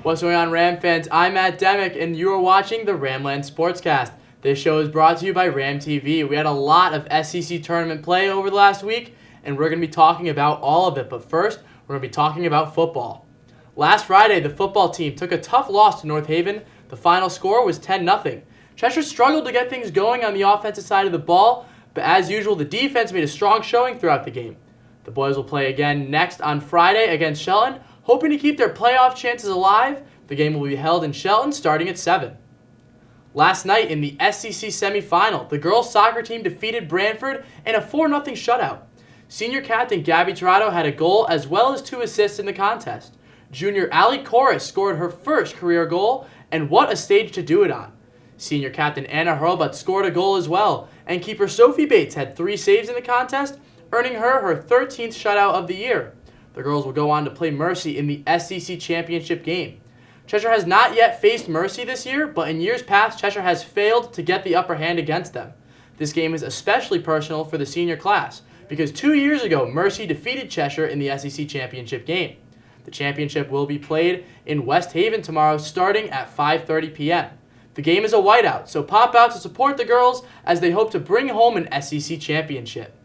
What's going on, Ram fans? I'm Matt Demick, and you are watching the Ramland Sportscast. This show is brought to you by Ram TV. We had a lot of SEC tournament play over the last week, and we're going to be talking about all of it. But first, we're going to be talking about football. Last Friday, the football team took a tough loss to North Haven. The final score was 10-0. Cheshire struggled to get things going on the offensive side of the ball, but as usual, the defense made a strong showing throughout the game. The boys will play again next on Friday against Shelton, hoping to keep their playoff chances alive. The game will be held in Shelton starting at 7. Last night in the SEC semifinal, the girls soccer team defeated Brantford in a 4-0 shutout. Senior captain Gabby Tirado had a goal as well as 2 assists in the contest. Junior Allie Corris scored her first career goal, and what a stage to do it on. Senior captain Anna Hurlbutt scored a goal as well, and keeper Sophie Bates had 3 saves in the contest, earning her 13th shutout of the year. The girls will go on to play Mercy in the SEC championship game. Cheshire has not yet faced Mercy this year, but in years past, Cheshire has failed to get the upper hand against them. This game is especially personal for the senior class, because 2 years ago, Mercy defeated Cheshire in the SEC championship game. The championship will be played in West Haven tomorrow starting at 5:30 p.m. The game is a whiteout, so pop out to support the girls as they hope to bring home an SEC championship.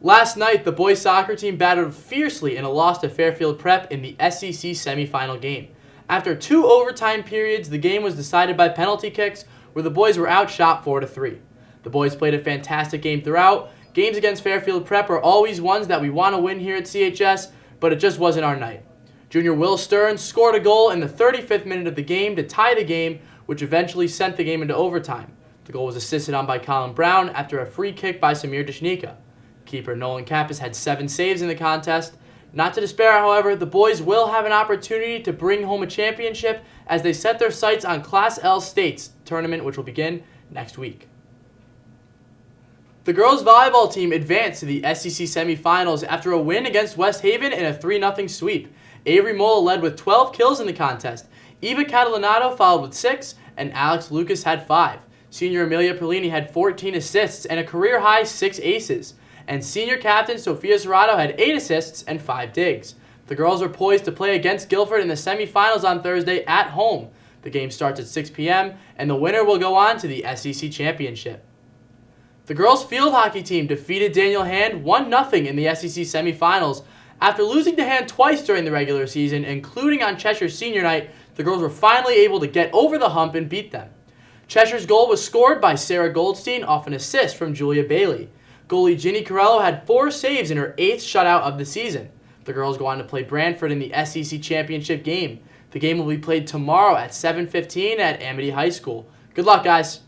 Last night, the boys soccer team battled fiercely in a loss to Fairfield Prep in the SEC semifinal game. After 2 overtime periods, the game was decided by penalty kicks, where the boys were outshot 4-3. The boys played a fantastic game throughout. Games against Fairfield Prep are always ones that we want to win here at CHS, but it just wasn't our night. Junior Will Stearns scored a goal in the 35th minute of the game to tie the game, which eventually sent the game into overtime. The goal was assisted on by Colin Brown after a free kick by Samir Dashnika. Keeper Nolan Kappas had 7 saves in the contest. Not to despair, however, the boys will have an opportunity to bring home a championship as they set their sights on Class L States tournament, which will begin next week. The girls volleyball team advanced to the SEC semifinals after a win against West Haven in a 3-0 sweep. Avery Mola led with 12 kills in the contest. Eva Catalinato followed with 6, and Alex Lucas had 5. Senior Amelia Perlini had 14 assists and a career-high 6 aces. And senior captain Sofia Serrato had 8 assists and 5 digs. The girls are poised to play against Guilford in the semifinals on Thursday at home. The game starts at 6 p.m., and the winner will go on to the SEC championship. The girls field hockey team defeated Daniel Hand 1-0 in the SEC semifinals. After losing to Hand twice during the regular season, including on Cheshire's senior night, the girls were finally able to get over the hump and beat them. Cheshire's goal was scored by Sarah Goldstein off an assist from Julia Bailey. Goalie Ginny Corello had 4 saves in her 8th shutout of the season. The girls go on to play Brantford in the SEC championship game. The game will be played tomorrow at 7:15 at Amity High School. Good luck, guys.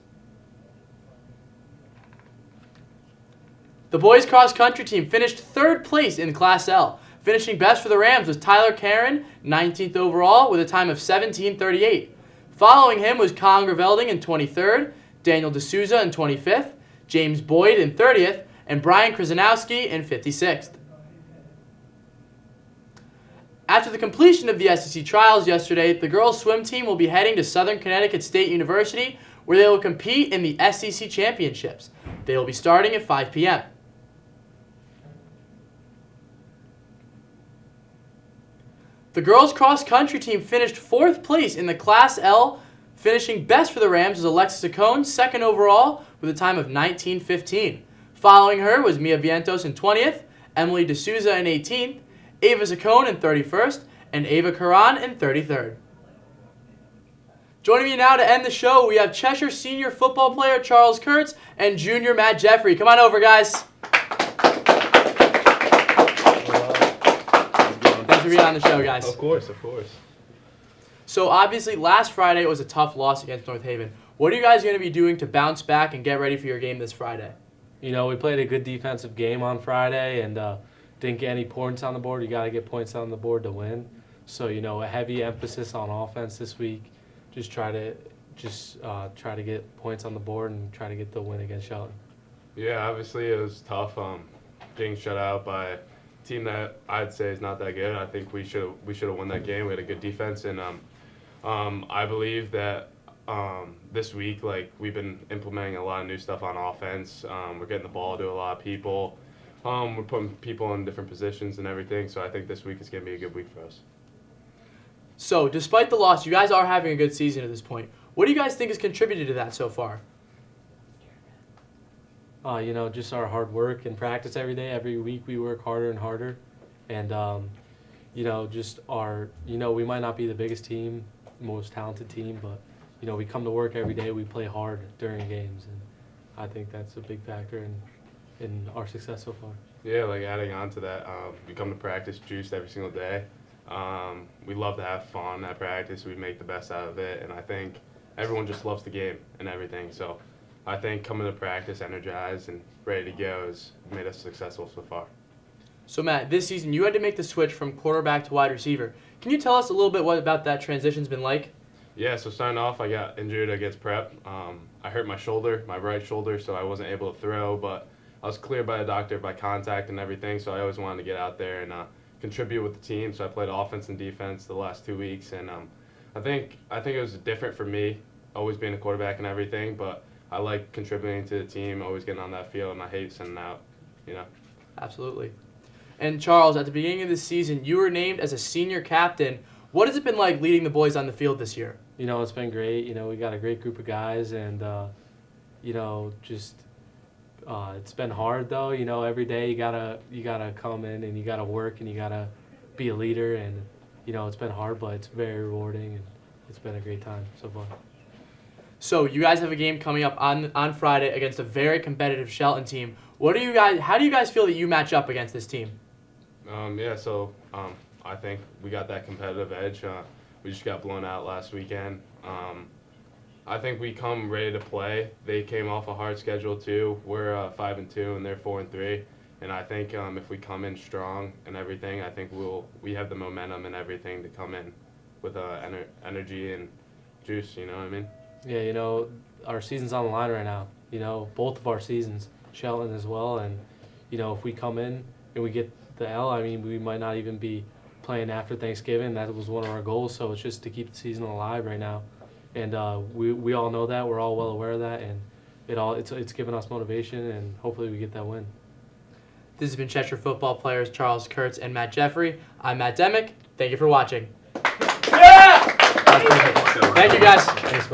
The boys cross-country team finished 3rd place in Class L. Finishing best for the Rams was Tyler Karen, 19th overall, with a time of 17:38. Following him was Colin Gravelding in 23rd, Daniel D'Souza in 25th, James Boyd in 30th, and Brian Krzyzanowski in 56th. After the completion of the SEC trials yesterday, the girls' swim team will be heading to Southern Connecticut State University, where they will compete in the SEC championships. They will be starting at 5 p.m. The girls' cross-country team finished 4th place in the Class L. Finishing best for the Rams was Alexis Acone, 2nd overall, with a time of 19:15. Following her was Mia Vientos in 20th, Emily D'Souza in 18th, Ava Zacone in 31st, and Ava Karan in 33rd. Joining me now to end the show, we have Cheshire senior football player Charles Kurtz and junior Matt Jeffrey. Come on over, guys. Thanks for being on the show, guys. Of course, of course. So obviously, last Friday was a tough loss against North Haven. What are you guys going to be doing to bounce back and get ready for your game this Friday? You know, we played a good defensive game on Friday and didn't get any points on the board. You got to get points on the board to win. So, you know, a heavy emphasis on offense this week. Just try to get points on the board and try to get the win against Shelton. Yeah, obviously it was tough getting shut out by a team that I'd say is not that good. I think we should have won that game. We had a good defense, and I believe that this week, like, we've been implementing a lot of new stuff on offense. We're getting the ball to a lot of people. We're putting people in different positions and everything, so I think this week is going to be a good week for us. So, despite the loss, you guys are having a good season at this point. What do you guys think has contributed to that so far? Just our hard work and practice every day. Every week we work harder and harder. And, we might not be the biggest team, most talented team, but, we come to work every day. We play hard during games. And I think that's a big factor in our success so far. Yeah, like adding on to that, we come to practice juiced every single day. We love to have fun at practice. We make the best out of it. And I think everyone just loves the game and everything. So I think coming to practice energized and ready to go has made us successful so far. So, Matt, this season you had to make the switch from quarterback to wide receiver. Can you tell us a little bit what about that transition's been like? Yeah, so starting off, I got injured against prep. I hurt my shoulder, my right shoulder, so I wasn't able to throw, but I was cleared by the doctor by contact and everything, so I always wanted to get out there and contribute with the team. So I played offense and defense the last 2 weeks, and I think it was different for me, always being a quarterback and everything, but I like contributing to the team, always getting on that field, and I hate sending out, Absolutely. And Charles, at the beginning of the season, you were named as a senior captain. What has it been like leading the boys on the field this year? It's been great. We got a great group of guys, and it's been hard though. Every day you gotta come in and you gotta work and you gotta be a leader, and it's been hard, but it's very rewarding, and it's been a great time so far. So you guys have a game coming up on Friday against a very competitive Shelton team. How do you guys feel that you match up against this team? I think we got that competitive edge. We just got blown out last weekend. I think we come ready to play. They came off a hard schedule too. We're 5-2 and they're 4-3. And I think if we come in strong and everything, I think we have the momentum and everything to come in with energy and juice. You know what I mean? Yeah, our season's on the line right now. Both of our seasons, Shelton as well. And if we come in and we get the L, we might not even be playing after Thanksgiving. That was one of our goals. So it's just to keep the season alive right now. And we all know that. We're all well aware of that, and it's given us motivation, and hopefully we get that win. This has been Cheshire football players Charles Kurtz and Matt Jeffrey. I'm Matt Demick. Thank you for watching. Yeah! Thank you, guys. Thanks, bud.